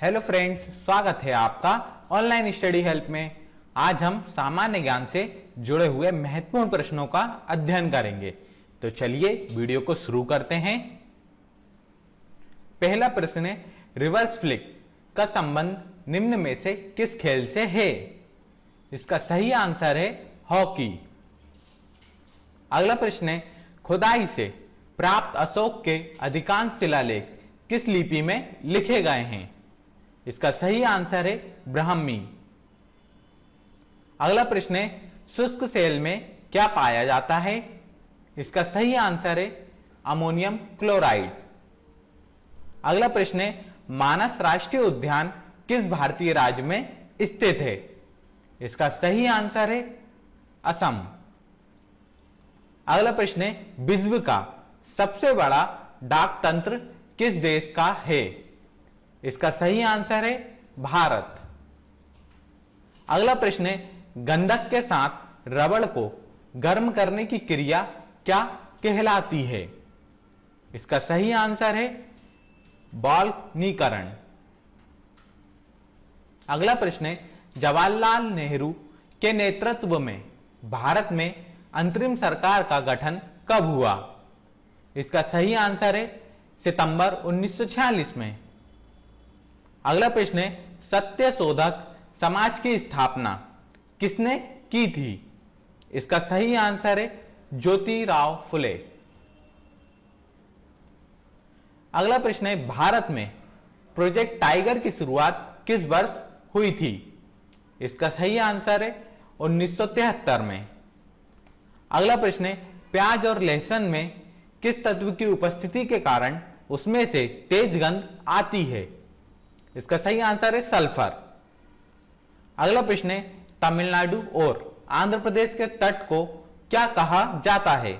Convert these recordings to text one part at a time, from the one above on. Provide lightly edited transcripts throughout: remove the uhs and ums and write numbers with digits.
Hello friends, स्वागत है आपका ऑनलाइन स्टडी हेल्प में। आज हम सामान्य ज्ञान से जुड़े हुए महत्वपूर्ण प्रश्नों का अध्ययन करेंगे। तो चलिए वीडियो को शुरू करते हैं। पहला प्रश्न है, रिवर्स फ्लिक का संबंध निम्न में से किस खेल से है? इसका सही आंसर है हॉकी। अगला प्रश्न है, खुदाई से प्राप्त अशोक के अधिकांश शिलालेख किस लिपि में लिखे गए हैं? इसका सही आंसर है ब्राह्मी। अगला प्रश्न है, शुष्क सेल में क्या पाया जाता है? इसका सही आंसर है अमोनियम क्लोराइड। अगला प्रश्न है, मानस राष्ट्रीय उद्यान किस भारतीय राज्य में स्थित है? इसका सही आंसर है असम। अगला प्रश्न है, विश्व का सबसे बड़ा डाक तंत्र किस देश का है? इसका सही आंसर है भारत। अगला प्रश्न है, गंधक के साथ रबड़ को गर्म करने की क्रिया क्या कहलाती है? इसका सही आंसर है बाल्कनीकरण। अगला प्रश्न है, जवाहरलाल नेहरू के नेतृत्व में भारत में अंतरिम सरकार का गठन कब हुआ? इसका सही आंसर है सितंबर 1946 में। अगला प्रश्न है, सत्यशोधक समाज की स्थापना किसने की थी? इसका सही आंसर है ज्योतिराव फुले। अगला प्रश्न है, भारत में प्रोजेक्ट टाइगर की शुरुआत किस वर्ष हुई थी? इसका सही आंसर है 1973 में। अगला प्रश्न है, प्याज और लहसुन में किस तत्व की उपस्थिति के कारण उसमें से तेज गंध आती है? इसका सही आंसर है सल्फर। अगला प्रश्न है, तमिलनाडु और आंध्र प्रदेश के तट को क्या कहा जाता है?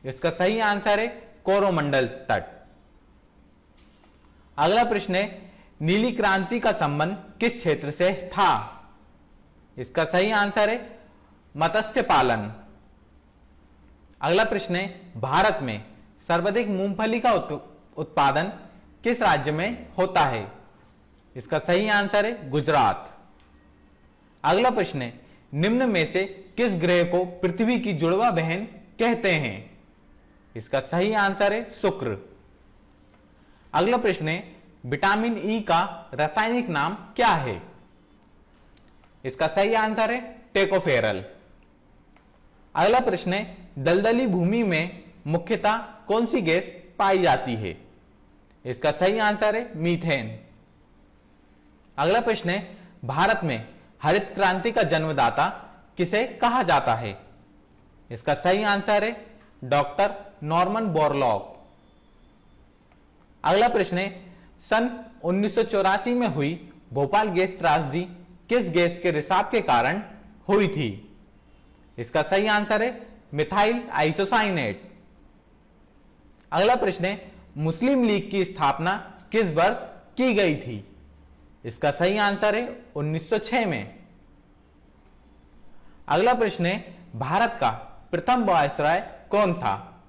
इसका सही आंसर है कोरोमंडल तट। अगला प्रश्न है, नीली क्रांति का संबंध किस क्षेत्र से था? इसका सही आंसर है मत्स्य पालन। अगला प्रश्न है, भारत में सर्वाधिक मूंगफली का उत्पादन किस राज्य में होता है? इसका सही आंसर है गुजरात। अगला प्रश्न है, निम्न में से किस ग्रह को पृथ्वी की जुड़वा बहन कहते हैं? इसका सही आंसर है शुक्र। अगला प्रश्न है, विटामिन ई का रासायनिक नाम क्या है? इसका सही आंसर है टेकोफेरल। अगला प्रश्न है, दलदली भूमि में मुख्यतः कौन सी गैस पाई जाती है? इसका सही आंसर है मीथेन। अगला प्रश्न है, भारत में हरित क्रांति का जन्मदाता किसे कहा जाता है? इसका सही आंसर है डॉक्टर नॉर्मन बोरलॉग। अगला प्रश्न है, सन 1984 में हुई भोपाल गैस त्रासदी किस गैस के रिसाव के कारण हुई थी? इसका सही आंसर है मिथाइल आइसोसाइनेट। अगला प्रश्न है, मुस्लिम लीग की स्थापना किस वर्ष की गई थी? इसका सही आंसर है 1906 में। अगला प्रश्न है, भारत का प्रथम वायसराय कौन था?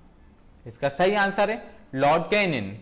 इसका सही आंसर है लॉर्ड कैनिंग।